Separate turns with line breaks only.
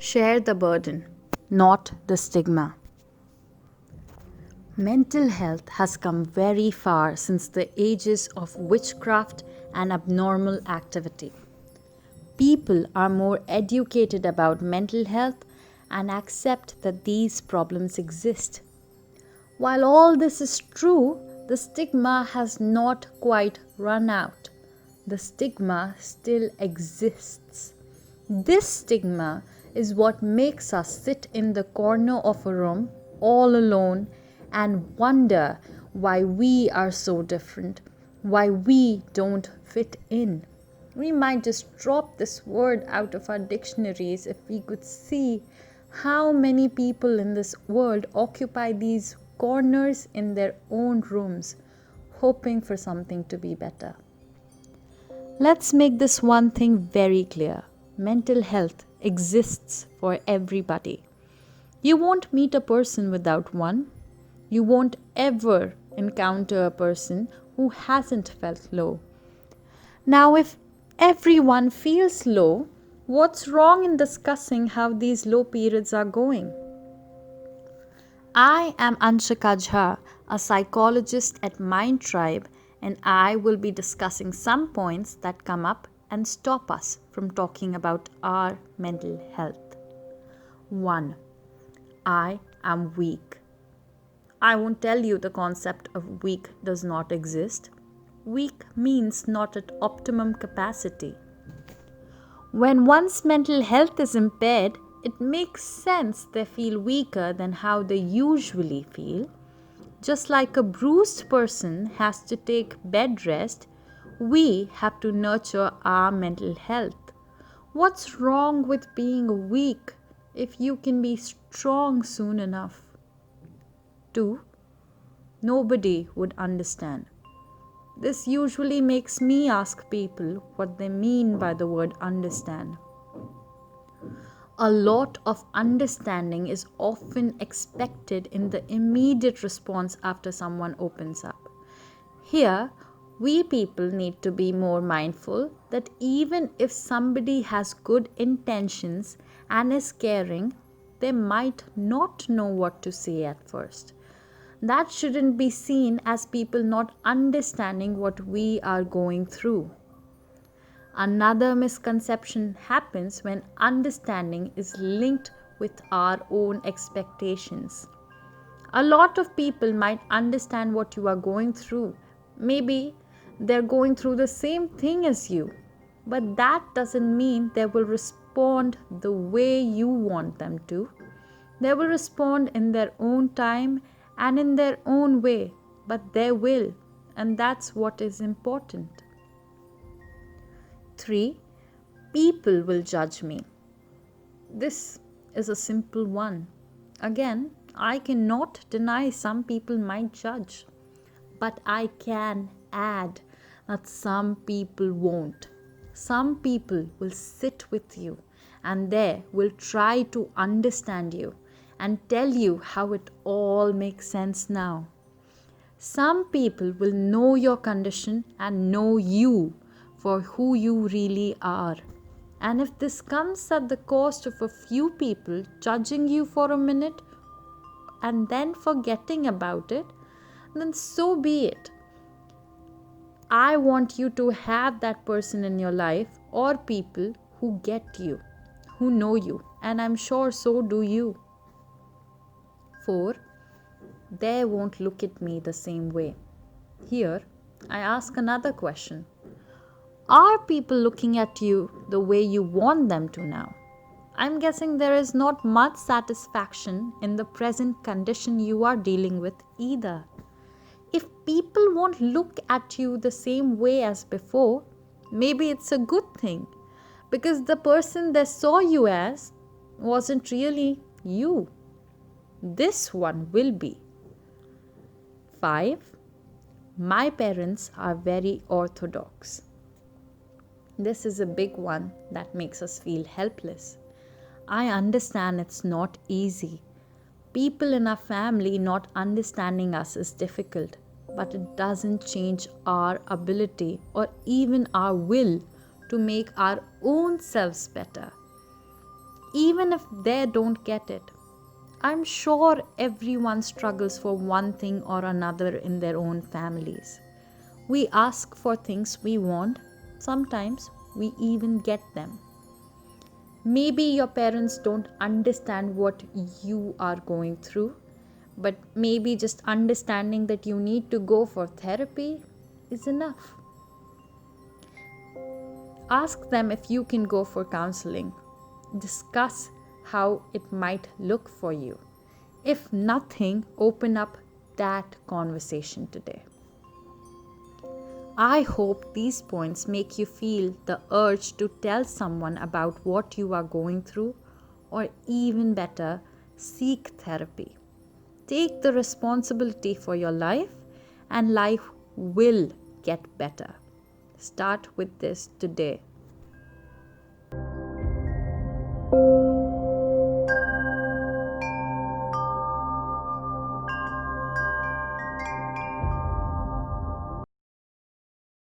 Share the burden, not the stigma. Mental health has come very far since the ages of witchcraft and abnormal activity. People are more educated about mental health and accept that these problems exist. While all this is true, the stigma has not quite run out. The stigma still exists. This stigma is what makes us sit in the corner of a room all alone and wonder why we are so different, why we don't fit in. We might just drop this word out of our dictionaries if we could see how many people in this world occupy these corners in their own rooms, hoping for something to be better. Let's make this one thing very clear. Mental health exists for everybody. You won't meet a person without one. You won't ever encounter a person who hasn't felt low. Now, if everyone feels low, what's wrong in discussing how these low periods are going? I am Anshika Jha, a psychologist at Mind Tribe, and I will be discussing some points that come up and stop us from talking about our mental health. 1. I am weak. I won't tell you the concept of weak does not exist. Weak means not at optimum capacity. When one's mental health is impaired, it makes sense they feel weaker than how they usually feel. Just like a bruised person has to take bed rest, we have to nurture our mental health. What's wrong with being weak if you can be strong soon enough? 2. Nobody would understand. This usually makes me ask people what they mean by the word understand. A lot of understanding is often expected in the immediate response after someone opens up. Here, we people need to be more mindful that even if somebody has good intentions and is caring, they might not know what to say at first. That shouldn't be seen as people not understanding what we are going through. Another misconception happens when understanding is linked with our own expectations. A lot of people might understand what you are going through. Maybe they're going through the same thing as you, but that doesn't mean they will respond the way you want them to. They will respond in their own time and in their own way, but they will, and that's what is important. 3. People will judge me. This is a simple one. Again, I cannot deny some people might judge, but I can add that some people won't. Some people will sit with you and they will try to understand you and tell you how it all makes sense now. Some people will know your condition and know you for who you really are. And if this comes at the cost of a few people judging you for a minute and then forgetting about it, then so be it. I want you to have that person in your life or people who get you, who know you, and I'm sure so do you. 4. They won't look at me the same way. Here, I ask another question. Are people looking at you the way you want them to now? I'm guessing there is not much satisfaction in the present condition you are dealing with either. If people won't look at you the same way as before, maybe it's a good thing, because the person they saw you as wasn't really you. This one will be. 5. My parents are very orthodox. This is a big one that makes us feel helpless. I understand it's not easy, People in our family not understanding us is difficult, but it doesn't change our ability or even our will to make our own selves better, even if they don't get it. I'm sure everyone struggles for one thing or another in their own families. We ask for things we want, sometimes we even get them. Maybe your parents don't understand what you are going through, but maybe just understanding that you need to go for therapy is enough. Ask them if you can go for counseling. Discuss how it might look for you. If nothing, open up that conversation today. I hope these points make you feel the urge to tell someone about what you are going through, or even better, seek therapy. Take the responsibility for your life, and life will get better. Start with this today.